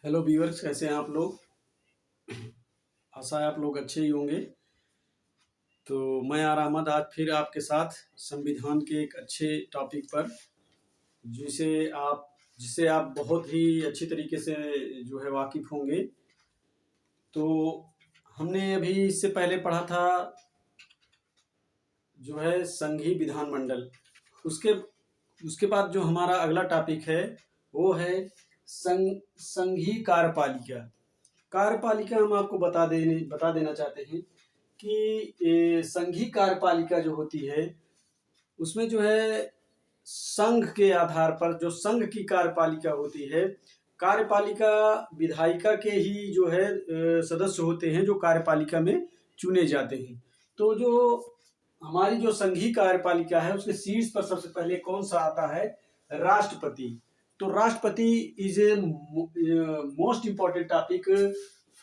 Hello viewers, कैसे हैं आप लोग। आशा है आप लोग अच्छे ही होंगे। तो मैं आर अहमद आज फिर आपके साथ संविधान के एक अच्छे टॉपिक पर जिसे आप जिसे आप बहुत ही अच्छी तरीके से जो है वाकिफ़ होंगे। तो हमने अभी इससे पहले पढ़ा था जो है संघीय विधानमंडल। उसके उसके बाद जो हमारा अगला टॉपिक है वो है संघीय कार्यपालिका। कार्यपालिका हम आपको बता देना चाहते हैं कि संघीय कार्यपालिका जो होती है उसमें जो है संघ के आधार पर जो संघ की कार्यपालिका होती है, कार्यपालिका विधायिका के ही जो है सदस्य होते हैं जो कार्यपालिका में चुने जाते हैं। तो जो हमारी जो संघीय कार्यपालिका है उसके शीर्ष पर सबसे पहले कौन सा आता है? राष्ट्रपति। तो राष्ट्रपति is a most important topic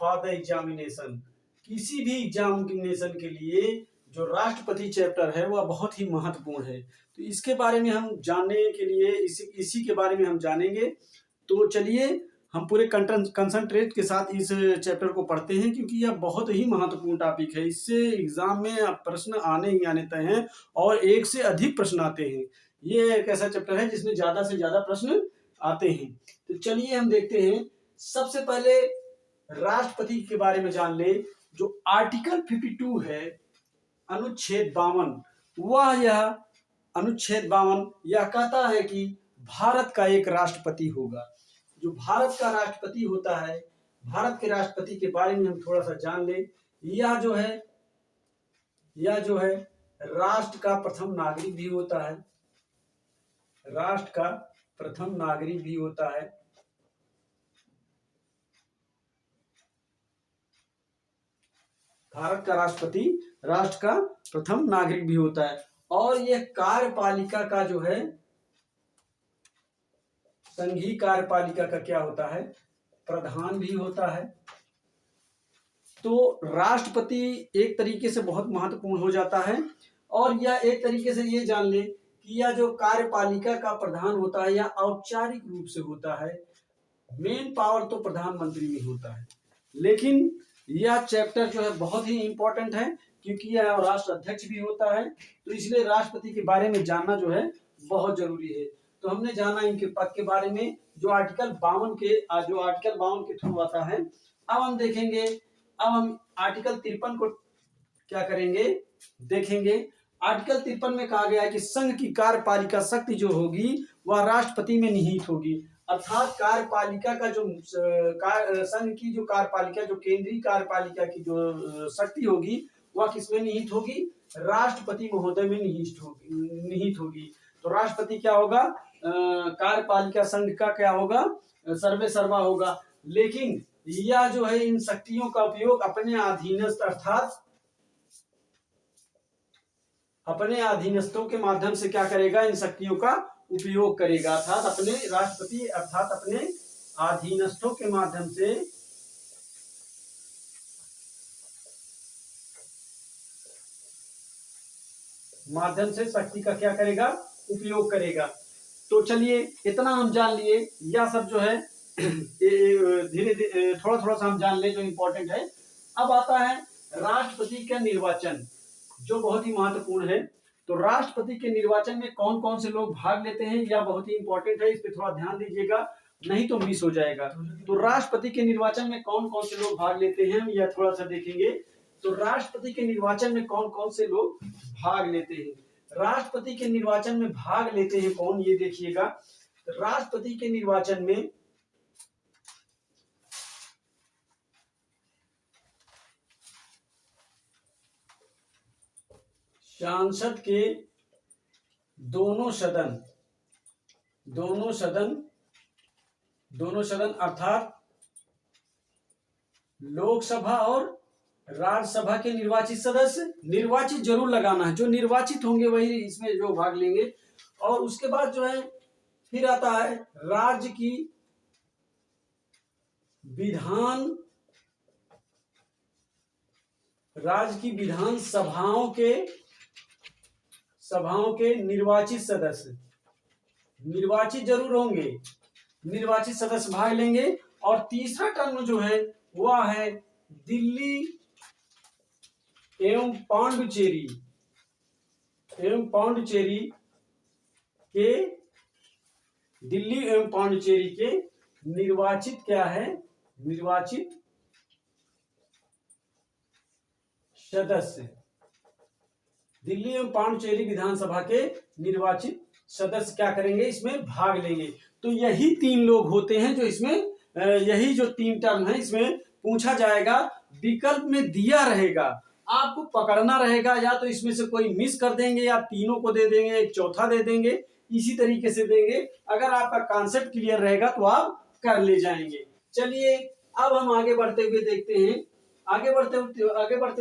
for the examination. किसी भी एग्जामिनेशन के लिए जो राष्ट्रपति चैप्टर है वह बहुत ही महत्वपूर्ण है। तो इसके बारे में हम जानने के लिए इसी के बारे में हम जानेंगे। तो चलिए हम पूरे कंसंट्रेट के साथ इस चैप्टर को पढ़ते हैं क्योंकि यह बहुत ही महत्वपूर्ण टॉपिक है। इससे एग्जाम में प्रश्न आने ही आने तय हैं और एक से अधिक प्रश्न आते हैं। ये एक ऐसा चैप्टर है जिसमें ज्यादा से ज्यादा प्रश्न आते हैं। तो चलिए हम देखते हैं। सबसे पहले राष्ट्रपति के बारे में जान ले। जो आर्टिकल 52 है, अनुच्छेद 52, यह अनुच्छेद 52 यह कहता है कि भारत का एक राष्ट्रपति होगा। जो भारत का राष्ट्रपति होता है, भारत के राष्ट्रपति के बारे में हम थोड़ा सा जान ले। यह जो है राष्ट्र का प्रथम नागरिक भी होता है। राष्ट्र का प्रथम नागरिक भी होता है। भारत का राष्ट्रपति राष्ट्र का प्रथम नागरिक भी होता है। और यह कार्यपालिका का जो है संघीय कार्यपालिका का क्या होता है? प्रधान भी होता है। तो राष्ट्रपति एक तरीके से बहुत महत्वपूर्ण हो जाता है। और यह एक तरीके से ये जान ले कि यह जो कार्यपालिका का प्रधान होता है यह औपचारिक रूप से होता है। मेन पावर तो प्रधानमंत्री में होता है, लेकिन यह चैप्टर जो है बहुत ही इंपॉर्टेंट है क्योंकि यह राष्ट्र अध्यक्ष भी होता है। तो इसलिए राष्ट्रपति के बारे में जानना जो है बहुत जरूरी है। तो हमने जाना इनके पद के बारे में जो आर्टिकल 52 के थ्रू आता है। अब हम देखेंगे। अब हम आर्टिकल 53 को क्या करेंगे, देखेंगे। आर्टिकल 53 में कहा गया है कि संघ की कार्यपालिका शक्ति जो होगी वह राष्ट्रपति में निहित होगी। अर्थात कार्यपालिका का जो संघ की जो कार्यपालिका, जो केंद्रीय कार्यपालिका की जो शक्ति होगी वह किसमें निहित होगी? राष्ट्रपति महोदय में निहित होगी। तो राष्ट्रपति क्या होगा? कार्यपालिका संघ का क्या होगा? सर्वे सर्वा होगा। लेकिन यह जो है इन शक्तियों का उपयोग अपने अधीनस्थ अर्थात अपने अधीनस्थों के माध्यम से क्या करेगा? इन शक्तियों का उपयोग करेगा। अर्थात अपने राष्ट्रपति अर्थात अपने अधीनस्थों के माध्यम से शक्ति का क्या करेगा? उपयोग करेगा। तो चलिए इतना हम जान लिए। यह सब जो है धीरे धीरे थोड़ा थोड़ा सा हम जान ले जो इंपॉर्टेंट है। अब आता है राष्ट्रपति का निर्वाचन जो बहुत ही महत्वपूर्ण है। तो राष्ट्रपति के निर्वाचन में कौन कौन से लोग भाग लेते हैं यह बहुत ही इंपॉर्टेंट है। इस पे थोड़ा ध्यान दीजिएगा, नहीं तो मिस हो जाएगा। तो राष्ट्रपति के निर्वाचन में कौन कौन से लोग भाग लेते हैं यह थोड़ा सा देखेंगे। तो राष्ट्रपति के निर्वाचन में कौन कौन से लोग भाग लेते हैं? राष्ट्रपति के निर्वाचन में भाग लेते हैं कौन, ये देखिएगा। राष्ट्रपति के निर्वाचन में संसद के दोनों सदन अर्थात लोकसभा और राज्यसभा के निर्वाचित सदस्य, निर्वाचित जरूर लगाना है, जो निर्वाचित होंगे वही इसमें जो भाग लेंगे। और उसके बाद जो है फिर आता है राज्य की विधान सभाओं के निर्वाचित सदस्य, निर्वाचित जरूर होंगे, निर्वाचित सदस्य भाग लेंगे। और तीसरा टर्म जो है वह है दिल्ली एवं पांडिचेरी के दिल्ली एवं पांडिचेरी के निर्वाचित क्या है, निर्वाचित सदस्य, दिल्ली एवं पांडिचेरी विधानसभा के निर्वाचित सदस्य क्या करेंगे, इसमें भाग लेंगे। तो यही तीन लोग होते हैं जो इसमें यही जो तीन टर्म है इसमें पूछा जाएगा। विकल्प में दिया रहेगा, आपको पकड़ना रहेगा, या तो इसमें से कोई मिस कर देंगे या तीनों को दे देंगे, एक चौथा दे देंगे, इसी तरीके से देंगे। अगर आपका कॉन्सेप्ट क्लियर रहेगा तो आप कर ले जाएंगे। चलिए अब हम आगे बढ़ते हुए देखते हैं। आगे बढ़ते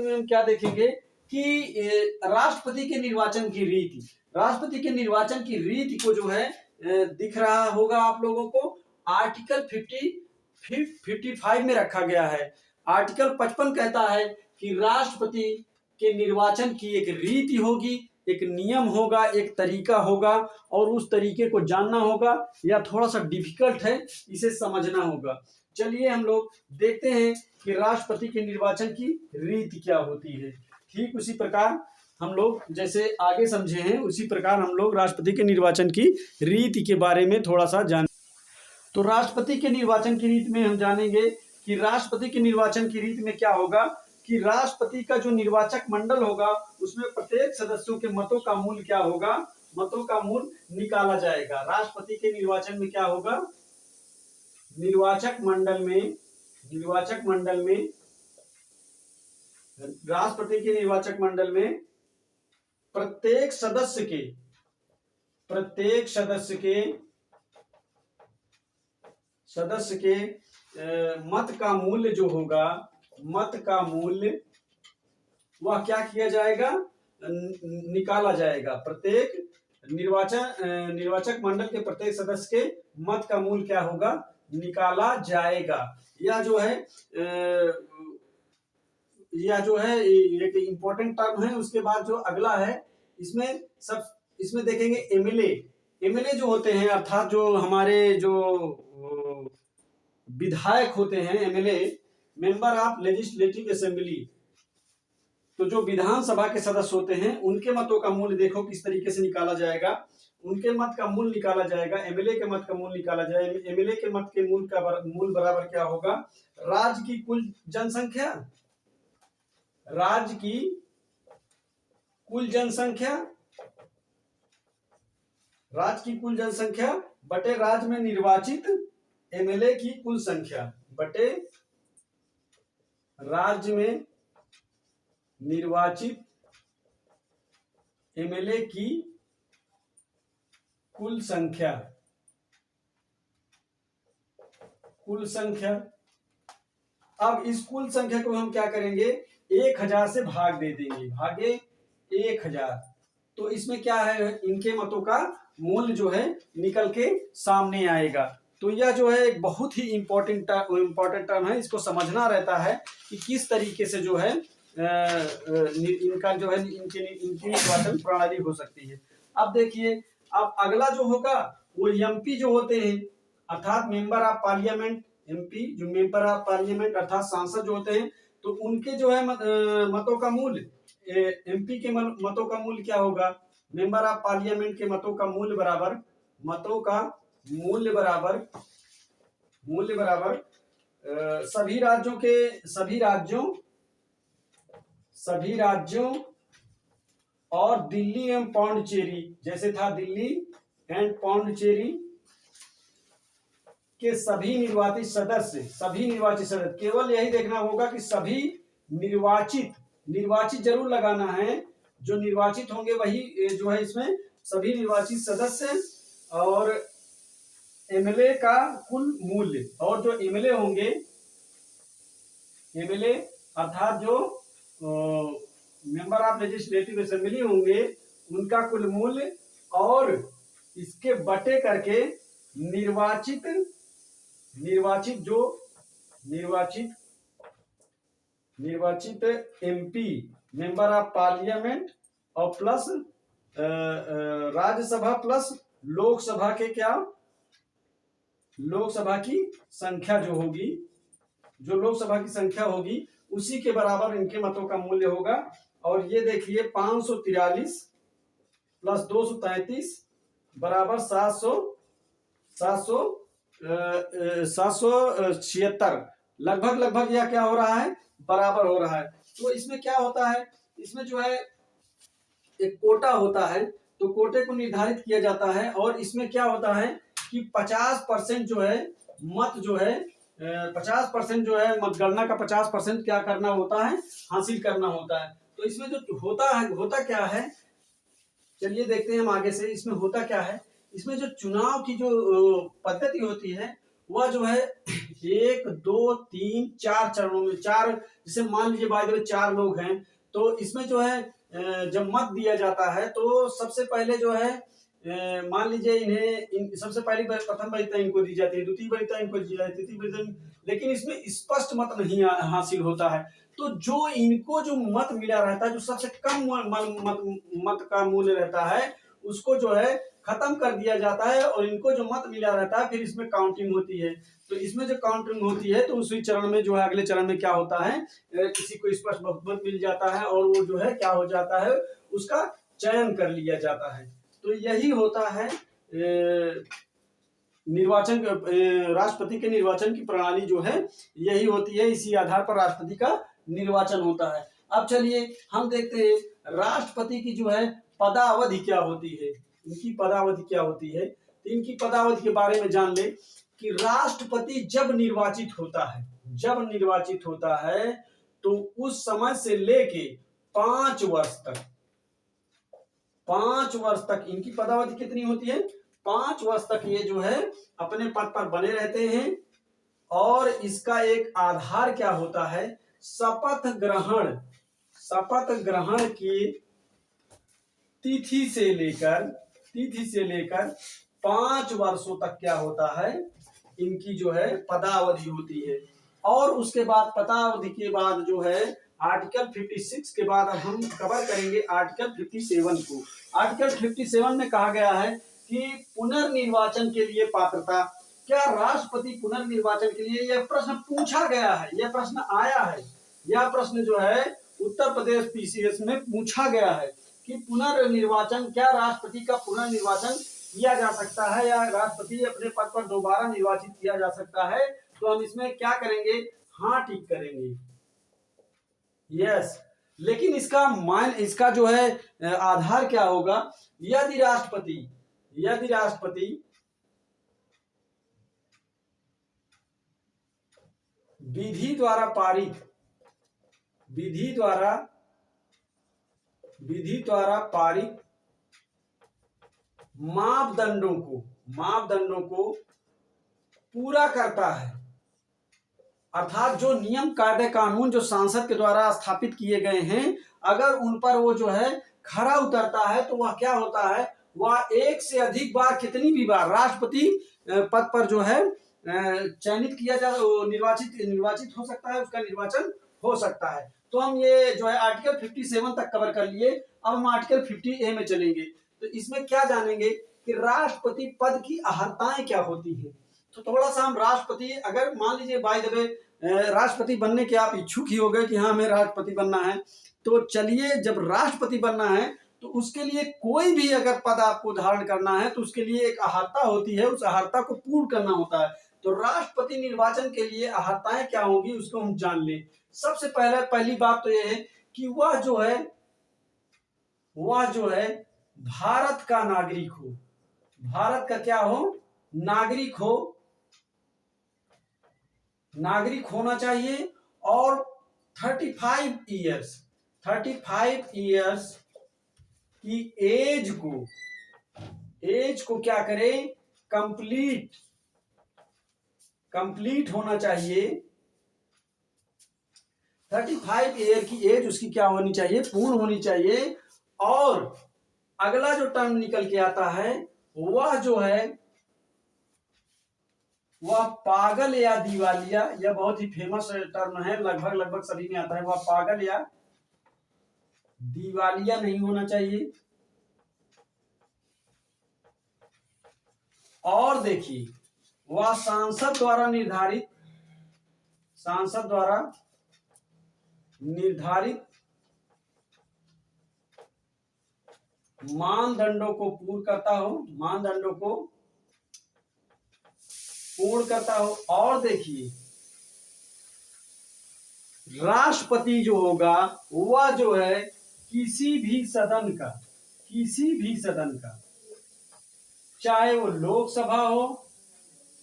हुए हम क्या देखेंगे कि राष्ट्रपति के निर्वाचन की रीति, राष्ट्रपति के निर्वाचन की रीति को जो है दिख रहा होगा आप लोगों को, आर्टिकल 55 में रखा गया है। आर्टिकल 55 कहता है कि राष्ट्रपति के निर्वाचन की एक रीति होगी, एक नियम होगा, एक तरीका होगा, और उस तरीके को जानना होगा, या थोड़ा सा डिफिकल्ट है, इसे समझना होगा। चलिए हम लोग देखते हैं कि राष्ट्रपति के निर्वाचन की रीति क्या होती है। ठीक उसी प्रकार हम लोग जैसे आगे समझे हैं उसी प्रकार हम लोग राष्ट्रपति के निर्वाचन की रीति के बारे में थोड़ा सा जान। तो राष्ट्रपति के निर्वाचन की रीति में हम जानेंगे कि राष्ट्रपति के निर्वाचन की रीति में क्या होगा कि राष्ट्रपति का जो निर्वाचक मंडल होगा उसमें प्रत्येक सदस्यों के मतों का मूल्य क्या होगा, मतों का मूल्य निकाला जाएगा। राष्ट्रपति के निर्वाचन में क्या होगा, निर्वाचक राष्ट्रपति के निर्वाचक मंडल में प्रत्येक सदस्य के मत का मूल्य जो होगा, मत का मूल्य वह क्या किया जाएगा, निकाला जाएगा। प्रत्येक निर्वाचक मंडल के प्रत्येक सदस्य के मत का मूल्य क्या होगा, निकाला जाएगा। यह जो है एक इम्पोर्टेंट टर्म है। उसके बाद जो अगला है इसमें देखेंगे एमएलए जो होते हैं, अर्थात जो हमारे जो विधायक होते हैं, MLA member of legislative assembly, तो जो विधानसभा के सदस्य होते हैं उनके मतों का मूल्य देखो किस तरीके से निकाला जाएगा। उनके मत का मूल्य निकाला जाएगा, एमएलए के मत का मूल्य निकाला जाएगा। एमएलए के मत के मूल्य बराबर क्या होगा, राज्य की कुल जनसंख्या, राज्य की कुल जनसंख्या बटे राज्य में निर्वाचित एमएलए की कुल संख्या, बटे राज्य में निर्वाचित एमएलए की कुल संख्या, अब इस कुल संख्या को हम क्या करेंगे, 1000 से भाग दे देंगे, भागे 1000। तो इसमें क्या है, इनके मतों का मूल्य जो है निकल के सामने आएगा। तो यह जो है एक बहुत ही इम्पोर्टेंट टर्म है। इसको समझना रहता है कि किस तरीके से जो है इनका जो है इनकी निर्वाचन प्रणाली हो सकती है। अब देखिए, अब अगला जो होगा वो एमपी जो होते हैं, अर्थात मेंबर ऑफ पार्लियामेंट, एमपी जो मेंबर ऑफ पार्लियामेंट अर्थात सांसद जो होते हैं, तो उनके जो है मतों का मूल्य, एमपी के मतों का मूल्य क्या होगा, मेंबर ऑफ पार्लियामेंट के मतों का मूल्य बराबर सभी राज्यों और दिल्ली एवं पांडिचेरी, जैसे था दिल्ली एंड पांडिचेरी के सभी निर्वाचित सदस्य, केवल यही देखना होगा कि सभी निर्वाचित जरूर लगाना है, जो निर्वाचित होंगे वही जो है इसमें सभी निर्वाचित सदस्य, और एमएलए का कुल मूल्य, और जो एमएलए होंगे, एमएलए अर्थात जो मेंबर ऑफ लेजिस्लेटिव असेंबली होंगे उनका कुल मूल्य, और इसके बटे करके निर्वाचित एमपी मेंबर ऑफ पार्लियामेंट और प्लस राज्यसभा प्लस लोकसभा के क्या लोकसभा की संख्या जो होगी, जो लोकसभा की संख्या होगी उसी के बराबर इनके मतों का मूल्य होगा। और ये देखिए 543 प्लस 233 बराबर 776, लगभग लगभग यह क्या हो रहा है, बराबर हो रहा है। तो इसमें क्या होता है, इसमें जो है एक कोटा होता है, तो कोटे को निर्धारित किया जाता है और इसमें क्या होता है कि 50% जो है मत जो है 50% जो है मतगणना का 50% क्या करना होता है, हासिल करना होता है। तो इसमें जो होता क्या है, चलिए देखते हैं हम आगे से इसमें होता क्या है। इसमें जो चुनाव की जो पद्धति होती है वह जो है 1 2 3 4 चरणों में, चार जैसे मान लीजिए बाय द वे 4 लोग हैं, तो इसमें जो है जब मत दिया जाता है तो सबसे पहले जो है मान लीजिए सबसे पहली प्रथम वरीयता इनको दी जाती है, द्वितीय वरीयता इनको दी जाती है, तृतीय वरीयता, लेकिन इसमें स्पष्ट मत नहीं हासिल होता है। तो जो इनको जो मत मिला रहता है, जो सबसे कम मत का मूल्य रहता है उसको जो है खत्म कर दिया जाता है और इनको जो मत मिला रहता है फिर इसमें काउंटिंग होती है। तो इसमें जो काउंटिंग होती है तो उसी चरण में जो है अगले चरण में क्या होता है, किसी को स्पष्ट बहुमत मिल जाता है और वो जो है क्या हो जाता है, उसका चयन कर लिया जाता है। तो यही होता है निर्वाचन, राष्ट्रपति के निर्वाचन की प्रणाली जो है यही होती है, इसी आधार पर राष्ट्रपति का निर्वाचन होता है। अब चलिए हम देखते हैं राष्ट्रपति की जो है पदावधि क्या होती है, इनकी पदावधि क्या होती है। तो इनकी पदावधि के बारे में जान ले कि राष्ट्रपति जब निर्वाचित होता है तो उस समय से लेके 5 वर्ष तक इनकी पदावधि कितनी होती है, 5 वर्ष तक ये जो है अपने पद पर बने रहते हैं। और इसका एक आधार क्या होता है, शपथ ग्रहण की तिथि से लेकर 5 वर्षों तक क्या होता है, इनकी जो है पदावधि होती है। और उसके बाद पदावधि के बाद जो है आर्टिकल 56 के बाद अब हम कवर करेंगे आर्टिकल 57 को। आर्टिकल 57 में कहा गया है कि पुनर्निर्वाचन के लिए पात्रता, क्या राष्ट्रपति पुनर्निर्वाचन के लिए, यह प्रश्न पूछा गया है, यह प्रश्न आया है, यह प्रश्न जो है उत्तर प्रदेश पीसीएस में पूछा गया है कि पुनर्निर्वाचन, क्या राष्ट्रपति का पुनर्निर्वाचन किया जा सकता है या राष्ट्रपति अपने पद पर दोबारा निर्वाचित किया जा सकता है। तो हम इसमें क्या करेंगे, हाँ टिक करेंगे, यस। लेकिन इसका जो है आधार क्या होगा, यदि राष्ट्रपति विधि द्वारा पारित मापदंडों को पूरा करता है, अर्थात जो नियम कायदे कानून जो संसद के द्वारा स्थापित किए गए हैं अगर उन पर वो जो है खरा उतरता है तो वह क्या होता है, वह एक से अधिक बार, कितनी भी बार राष्ट्रपति पद पर जो है चयनित किया जा, निर्वाचित हो सकता है, उसका निर्वाचन हो सकता है। तो हम ये जो है आर्टिकल 57 तक कवर कर लिए। अब हम आर्टिकल 50A में चलेंगे। तो इसमें क्या जानेंगे कि राष्ट्रपति पद की अहर्ताएं क्या होती है। तो थोड़ा सा हम राष्ट्रपति, अगर मान लीजिए बाय द वे राष्ट्रपति बनने के आप इच्छुक ही हो गए कि हाँ हमें राष्ट्रपति बनना है, तो चलिए जब राष्ट्रपति बनना है तो उसके लिए कोई भी अगर पद आपको धारण करना है तो उसके लिए एक अहर्ता होती है, उस अहर्ता को पूर्ण करना होता है। तो राष्ट्रपति निर्वाचन के लिए अहर्ताएं क्या होंगी उसको हम जान लें। सबसे पहली बात तो यह है कि वह जो है भारत का नागरिक हो, भारत का क्या हो, नागरिक होना चाहिए। और 35 इयर्स की एज को क्या करें, कंप्लीट होना चाहिए। 35 ईयर की एज उसकी क्या होनी चाहिए, पूर्ण होनी चाहिए। और अगला जो टर्म निकल के आता है वह जो है वह पागल या दिवालिया, यह बहुत ही फेमस टर्म है, लगभग सभी में आता है। वह पागल या दिवालिया नहीं होना चाहिए। और देखिए वह सांसद द्वारा निर्धारित मानदंडों को पूर्ण करता हो। और देखिए, राष्ट्रपति जो होगा वह जो है किसी भी सदन का चाहे वो लोकसभा हो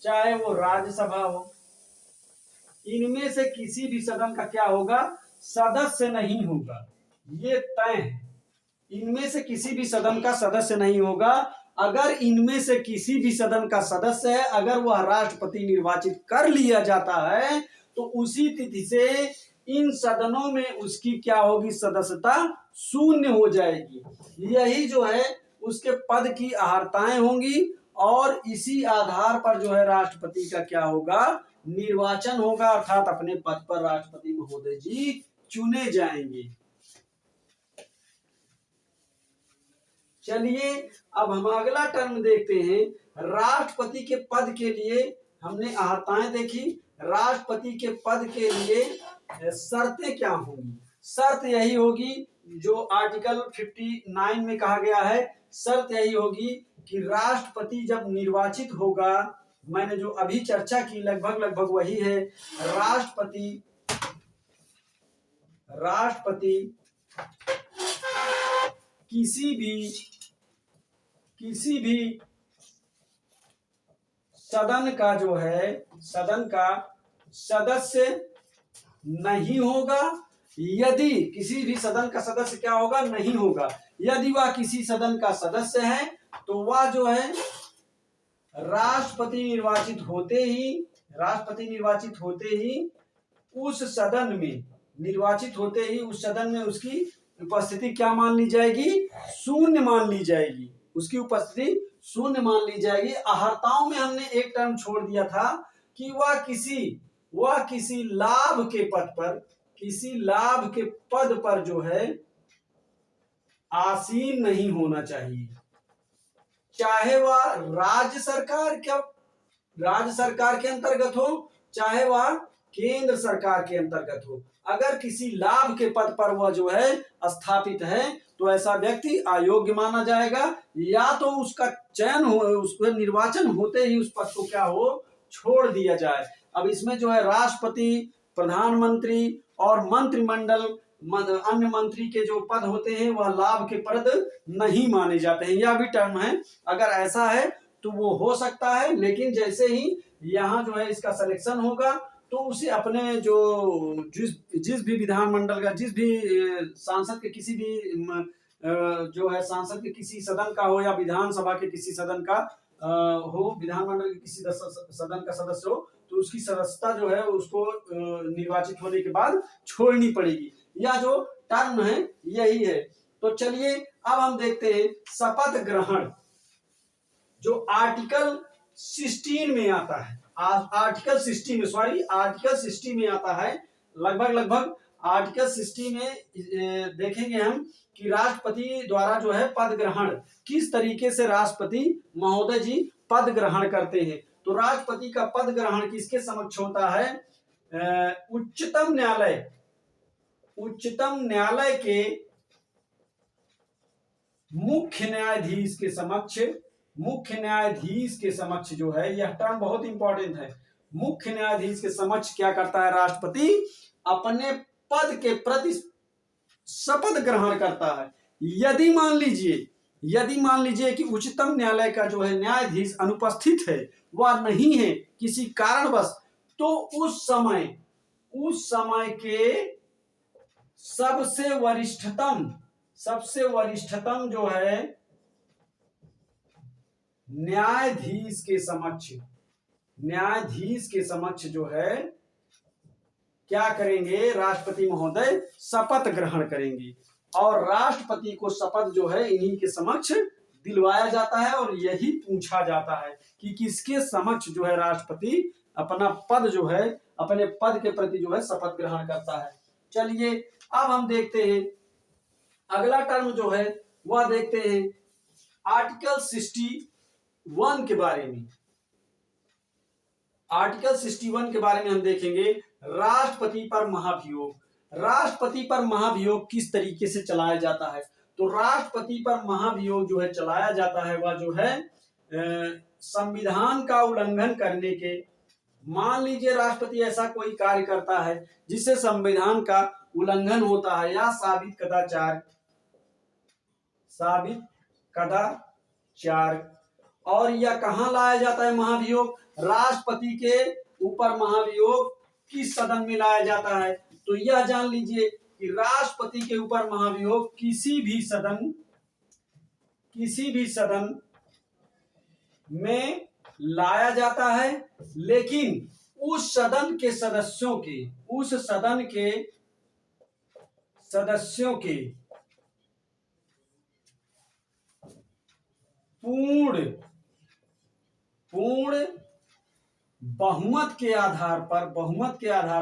चाहे वो राज्यसभा हो, इनमें से किसी भी सदन का क्या होगा, सदस्य नहीं होगा। ये तय है, इनमें से किसी भी सदन का सदस्य नहीं होगा। अगर इनमें से किसी भी सदन का सदस्य है, अगर वह राष्ट्रपति निर्वाचित कर लिया जाता है तो उसी तिथि से इन सदनों में उसकी क्या होगी, सदस्यता शून्य हो जाएगी। यही जो है उसके पद की अहर्ताएं होंगी और इसी आधार पर जो है राष्ट्रपति का क्या होगा, निर्वाचन होगा, अर्थात अपने पद पर राष्ट्रपति महोदय जी चुने जाएंगे। चलिए अब हम अगला टर्म देखते हैं। राष्ट्रपति के पद के लिए हमने अहर्ताएं देखी, राष्ट्रपति के पद के लिए शर्तें क्या होंगी। शर्त यही होगी जो आर्टिकल 59 में कहा गया है। शर्त यही होगी कि राष्ट्रपति जब निर्वाचित होगा, मैंने जो अभी चर्चा की लगभग वही है। राष्ट्रपति किसी भी सदन का सदस्य नहीं होगा। यदि किसी भी सदन का सदस्य क्या होगा, नहीं होगा। यदि वह किसी सदन का सदस्य है तो वह जो है राष्ट्रपति निर्वाचित होते ही उस सदन में उसकी उपस्थिति क्या मान ली जाएगी, शून्य मान ली जाएगी। उसकी उपस्थिति शून्य मान ली जाएगी। अहर्ताओं में हमने एक टर्म छोड़ दिया था कि वह किसी लाभ के पद पर जो है आसीन नहीं होना चाहिए, चाहे वह राज्य सरकार के अंतर्गत हो चाहे वह केंद्र सरकार के अंतर्गत हो। अगर किसी लाभ के पद पर वह जो है स्थापित है तो ऐसा व्यक्ति अयोग्य माना जाएगा, या तो उसका चयन हो, उसका निर्वाचन होते ही उस पद को क्या हो, छोड़ दिया जाए। अब इसमें जो है राष्ट्रपति, प्रधानमंत्री और मंत्रिमंडल अन्य मंत्री के जो पद होते हैं वह लाभ के पद नहीं माने जाते हैं। यह भी टर्म है। अगर ऐसा है तो वो हो सकता है, लेकिन जैसे ही यहाँ जो है इसका सिलेक्शन होगा तो उसे अपने जिस भी विधानमंडल का, जिस भी सांसद के किसी भी जो है सांसद के किसी सदन का हो या विधानसभा के किसी सदन का हो, विधानमंडल के किसी सदन का सदस्य हो, तो उसकी सदस्यता जो है उसको निर्वाचित होने के बाद छोड़नी पड़ेगी। यह जो टर्म है यही है। तो चलिए अब हम देखते हैं शपथ ग्रहण, जो आर्टिकल 16 में आता है। आर्टिकल 60 में आता है। लगभग आर्टिकल 60 में देखेंगे हम कि राष्ट्रपति द्वारा जो है पद ग्रहण, किस तरीके से राष्ट्रपति महोदय जी पद ग्रहण करते हैं। तो राष्ट्रपति का पद ग्रहण किसके समक्ष होता है, उच्चतम न्यायालय के मुख्य न्यायाधीश के समक्ष जो है, यह टर्म बहुत इंपॉर्टेंट है। मुख्य न्यायाधीश के समक्ष क्या करता है राष्ट्रपति, अपने पद के प्रति शपथ ग्रहण करता है। यदि मान लीजिए कि उच्चतम न्यायालय का जो है न्यायाधीश अनुपस्थित है, वह नहीं है किसी कारणवश, तो उस समय के सबसे वरिष्ठतम जो है न्यायाधीश के समक्ष जो है क्या करेंगे, राष्ट्रपति महोदय शपथ ग्रहण करेंगे। और राष्ट्रपति को शपथ जो है इन्हीं के समक्ष दिलवाया जाता है और यही पूछा जाता है कि किसके समक्ष जो है राष्ट्रपति अपना पद जो है, अपने पद के प्रति जो है शपथ ग्रहण करता है। चलिए अब हम देखते हैं अगला टर्म जो है वह देखते हैं आर्टिकल 61 के बारे में। आर्टिकल 61 के बारे में हम देखेंगे, राष्ट्रपति पर महाभियोग। राष्ट्रपति पर महाभियोग किस तरीके से चलाया जाता है? तो राष्ट्रपति पर महाभियोग जो है चलाया जाता है वह जो है संविधान का उल्लंघन करने के, मान लीजिए राष्ट्रपति ऐसा कोई कार्य करता है जिससे संविधान का उल्लंघन होता है या साबित कदाचार, और यह कहाँ लाया जाता है महाभियोग? राष्ट्रपति के ऊपर महाभियोग किस सदन में लाया जाता है? तो यह जान लीजिए कि राष्ट्रपति के ऊपर महाभियोग किसी भी सदन में लाया जाता है, लेकिन उस सदन के सदस्यों के पूर्ण बहुमत के आधार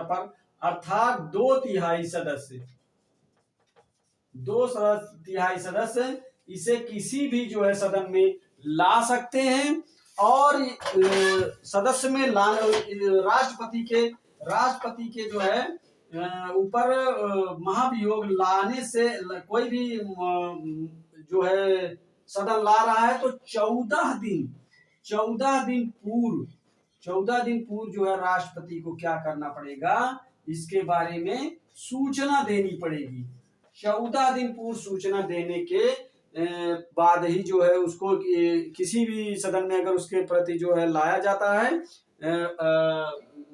पर अर्थात 2/3 सदस्य इसे किसी भी जो है सदन में ला सकते हैं, और सदस्य में राष्ट्रपति के जो है ऊपर महाभियोग लाने से कोई भी जो है सदन ला रहा है तो 14 दिन पूर्व जो है राष्ट्रपति को क्या करना पड़ेगा? इसके बारे में सूचना देनी पड़ेगी। 14 दिन पूर्व सूचना देने के बाद ही जो है उसको किसी भी सदन में अगर उसके प्रति जो है लाया जाता है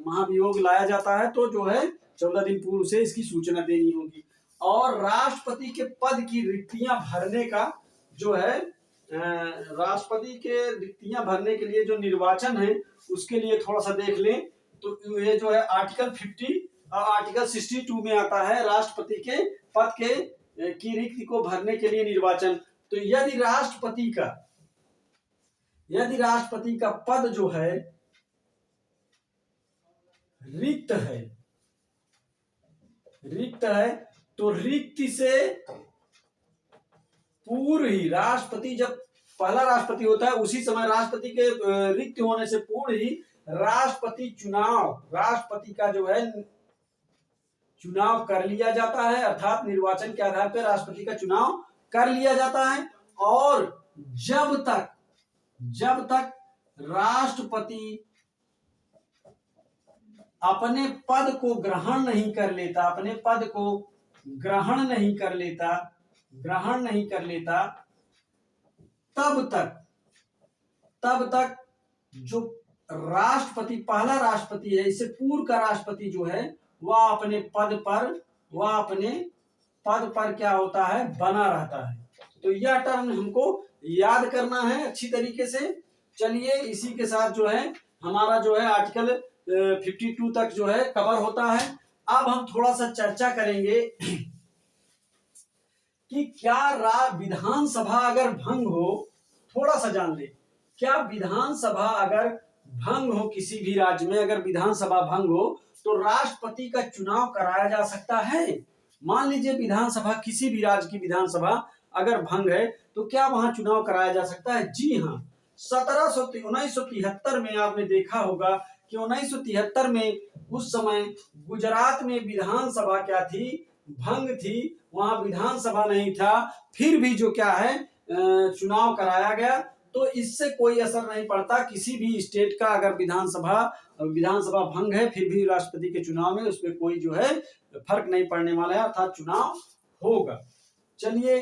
महाभियोग लाया जाता है तो जो है 14 दिन पूर्व से इसकी सूचना देनी होगी। और राष्ट्रपति के पद की रिक्तियां भरने का जो है राष्ट्रपति के रिक्तियां भरने के लिए जो निर्वाचन है उसके लिए थोड़ा सा देख लें तो ये जो है आर्टिकल 50 और आर्टिकल 62 में आता है राष्ट्रपति के पद के की रिक्ति को भरने के लिए निर्वाचन। तो यदि राष्ट्रपति का पद जो है रिक्त है तो रिक्ति से पूर्व ही राष्ट्रपति जब पहला राष्ट्रपति होता है उसी समय राष्ट्रपति के रिक्त होने से पूर्व ही राष्ट्रपति का जो है चुनाव कर लिया जाता है, अर्थात निर्वाचन के आधार पर राष्ट्रपति का चुनाव कर लिया जाता है। और जब तक राष्ट्रपति अपने पद को ग्रहण नहीं कर लेता तब तक जो राष्ट्रपति पहला राष्ट्रपति है, इससे पूर्व का राष्ट्रपति जो है वह अपने पद पर क्या होता है? बना रहता है। तो यह टर्म हमको याद करना है अच्छी तरीके से। चलिए इसी के साथ जो है हमारा जो है आर्टिकल 52 तक जो है कवर होता है। अब हम थोड़ा सा चर्चा करेंगे कि क्या विधानसभा अगर भंग हो, थोड़ा सा जान ले, क्या विधानसभा अगर भंग हो किसी भी राज्य में, अगर विधानसभा भंग हो तो राष्ट्रपति का चुनाव कराया जा सकता है? मान लीजिए विधानसभा, किसी भी राज्य की विधानसभा अगर भंग है तो क्या वहां चुनाव कराया जा सकता है? जी हाँ। 1973 में आपने देखा होगा कि 1973 में उस समय गुजरात में विधानसभा क्या थी? भंग थी, वहां विधानसभा नहीं था, फिर भी जो क्या है चुनाव कराया गया। तो इससे कोई असर नहीं पड़ता किसी भी स्टेट का, अगर विधानसभा भंग है फिर भी राष्ट्रपति के चुनाव में उसमें कोई जो है फर्क नहीं पड़ने वाला है, अर्थात चुनाव होगा। चलिए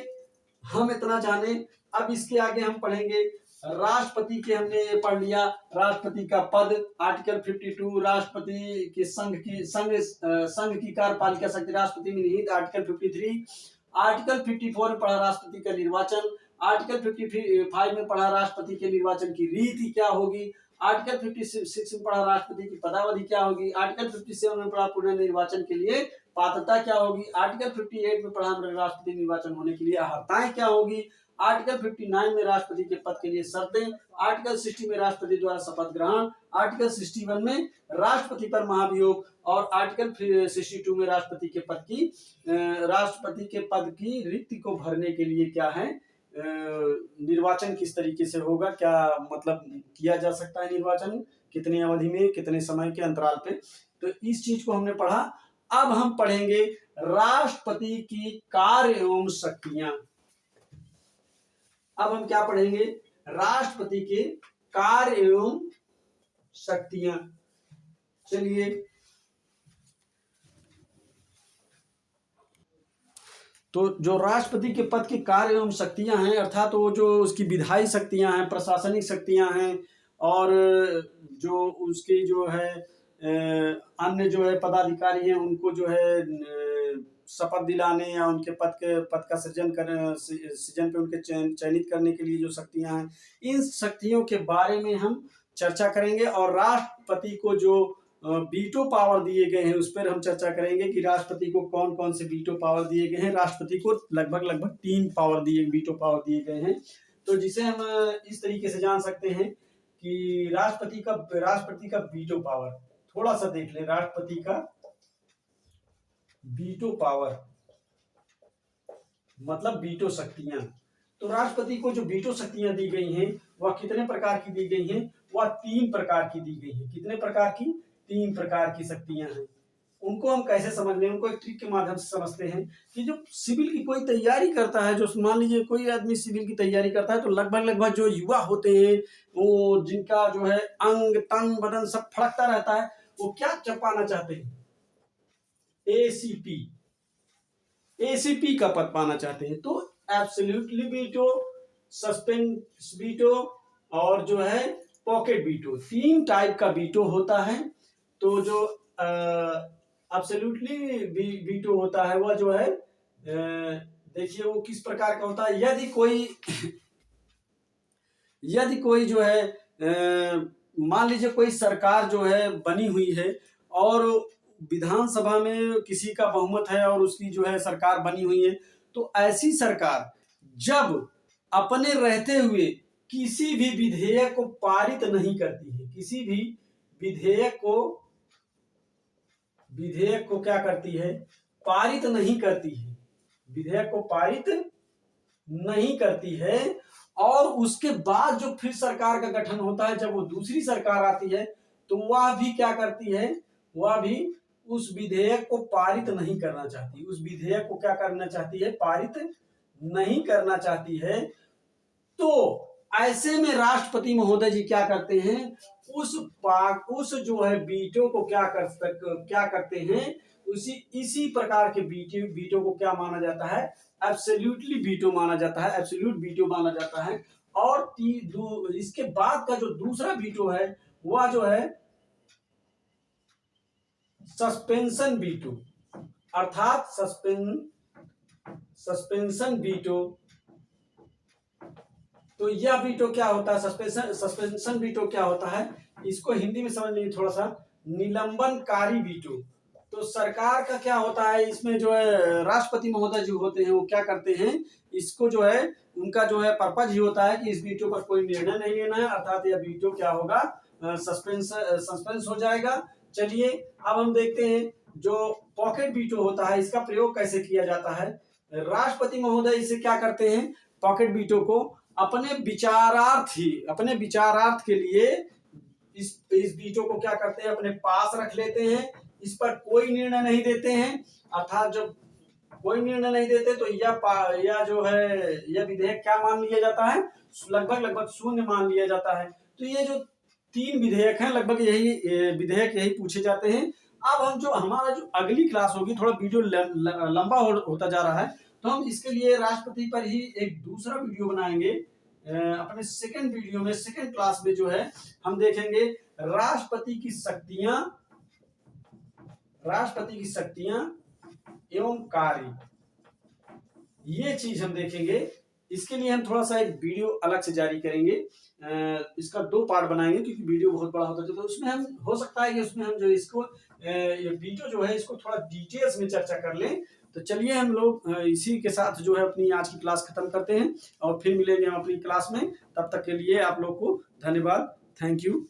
हम इतना जाने। अब इसके आगे हम पढ़ेंगे राष्ट्रपति के, हमने ये पढ़ लिया राष्ट्रपति का पद, आर्टिकल 52 राष्ट्रपति के संघ की कार्यपालिका शक्ति राष्ट्रपति में निहित, आर्टिकल 53, आर्टिकल 54 में पढ़ा राष्ट्रपति का निर्वाचन, आर्टिकल 55 में पढ़ा राष्ट्रपति के निर्वाचन की रीति क्या होगी, आर्टिकल 56 में पढ़ा राष्ट्रपति की पदावधि क्या होगी, आर्टिकल 57 में पढ़ा पुनर्निर्वाचन के लिए पात्रता क्या होगी, आर्टिकल 58 में पढ़ा राष्ट्रपति निर्वाचन होने के लिए अहर्ताएं क्या होगी, आर्टिकल 59 में राष्ट्रपति के पद के लिए शर्तें, आर्टिकल 60 में राष्ट्रपति द्वारा शपथ ग्रहण, आर्टिकल 61 में राष्ट्रपति पर महाभियोग, और आर्टिकल 62 में राष्ट्रपति के पद की रिक्ति को भरने के लिए क्या है निर्वाचन किस तरीके से होगा, क्या मतलब किया जा सकता है निर्वाचन, कितनी अवधि में, कितने समय के अंतराल पे। तो इस चीज को हमने पढ़ा। अब हम पढ़ेंगे राष्ट्रपति की कार्य एवं शक्तियां। अब हम क्या पढ़ेंगे, राष्ट्रपति के कार्य एवं शक्तियां। चलिए, तो जो राष्ट्रपति के पद के कार्य एवं शक्तियां हैं, अर्थात तो जो उसकी विधायी शक्तियां हैं, प्रशासनिक शक्तियां हैं, और जो उसकी जो है अन्य जो है पदाधिकारी हैं उनको जो है शपथ दिलाने या उनके पद का सृजन पे उनके चयनित करने के लिए जो शक्तियां हैं, इन शक्तियों के बारे में हम चर्चा करेंगे। और राष्ट्रपति को जो वीटो पावर दिए गए हैं उस पर हम चर्चा करेंगे कि राष्ट्रपति को कौन कौन से वीटो पावर दिए गए हैं। राष्ट्रपति को लगभग 3 वीटो पावर दिए गए हैं। तो जिसे हम इस तरीके से जान सकते हैं कि राष्ट्रपति का वीटो पावर, थोड़ा सा देख लें। राष्ट्रपति का वीटो पावर मतलब वीटो शक्तियां। तो राष्ट्रपति को जो वीटो शक्तियां दी गई हैं वह कितने प्रकार की दी गई हैं, वह 3 प्रकार की दी गई हैं। कितने प्रकार की? 3 प्रकार की शक्तियां हैं। उनको हम कैसे समझ लें, उनको एक ट्रिक के माध्यम से समझते हैं कि जो सिविल की कोई तैयारी करता है, जो मान लीजिए कोई आदमी सिविल की तैयारी करता है, तो लगभग जो युवा होते हैं, वो जिनका जो है अंग तंग बदन सब फड़कता रहता है, वो क्या पाना चाहते हैं? एसीपी का पद पाना चाहते हैं। तो एब्सोल्युटली वीटो, सस्पेंस वीटो और जो है पॉकेट वीटो, 3 टाइप का वीटो होता है। तो जो एब्सोल्युटली वीटो होता है वह जो है देखिए वो किस प्रकार का होता है। यदि कोई जो है मान लीजिए कोई सरकार जो है बनी हुई है और विधानसभा में किसी का बहुमत है और उसकी जो है सरकार बनी हुई है, तो ऐसी सरकार जब अपने रहते हुए किसी भी विधेयक को पारित नहीं करती है, किसी भी विधेयक को क्या करती है? पारित नहीं करती है, विधेयक को पारित नहीं करती है। और उसके बाद जो फिर सरकार का गठन होता है, जब वो दूसरी सरकार आती है, तो वह भी क्या करती है? वह भी उस विधेयक को पारित नहीं करना चाहती, उस विधेयक को क्या करना चाहती है? पारित नहीं करना चाहती है। तो ऐसे में राष्ट्रपति महोदय जी क्या करते हैं? उस जो है वीटो को क्या करते हैं? इसी प्रकार के वीटो को क्या माना जाता है? एब्सोल्युटली वीटो माना जाता है, एब्सोल्यूट वीटो माना जाता है। और इसके बाद का जो दूसरा वीटो है वह जो है सस्पेंशन वीटो, अर्थात सस्पेंशन वीटो। तो यह वीटो क्या होता है? सस्पेंशन वीटो क्या होता है? इसको हिंदी में समझ लीजिए थोड़ा सा, निलंबनकारी वीटो। तो सरकार का क्या होता है, इसमें जो है राष्ट्रपति महोदय जो होते हैं वो क्या करते हैं? इसको जो है उनका जो है पर्पज ही होता है कि इस वीटो पर कोई निर्णय नहीं लेना है, अर्थात यह वीटो क्या होगा? सस्पेंस हो जाएगा। चलिए अब हम देखते हैं जो पॉकेट वीटो होता है इसका प्रयोग कैसे किया जाता है। राष्ट्रपति महोदय इसे क्या करते हैं? पॉकेट वीटो को अपने विचारार्थ के लिए इस वीटो को क्या करते हैं? अपने पास रख लेते हैं, इस पर कोई निर्णय नहीं देते हैं। अर्थात जब कोई निर्णय नहीं देते तो यह जो है यह विधेयक क्या मान लिया जाता है? लगभग शून्य मान लिया जाता है। तो ये जो 3 विधेयक हैं, लगभग यही विधेयक यही पूछे जाते हैं। अब हम जो हमारा जो अगली क्लास होगी, थोड़ा वीडियो लंबा होता जा रहा है, तो हम इसके लिए राष्ट्रपति पर ही एक दूसरा वीडियो बनाएंगे। अपने सेकंड क्लास में जो है हम देखेंगे राष्ट्रपति की शक्तियां एवं कार्य, ये चीज हम देखेंगे। इसके लिए हम थोड़ा सा एक वीडियो अलग से जारी करेंगे, इसका 2 पार्ट बनाएंगे क्योंकि वीडियो बहुत बड़ा होता है। तो उसमें हम हो सकता है कि उसमें हम जो इसको ये वीडियो जो है इसको थोड़ा डिटेल्स में चर्चा कर लें। तो चलिए हम लोग इसी के साथ जो है अपनी आज की क्लास खत्म करते हैं और फिर मिलेंगे हम अपनी क्लास में। तब तक के लिए आप लोग को धन्यवाद। Thank you.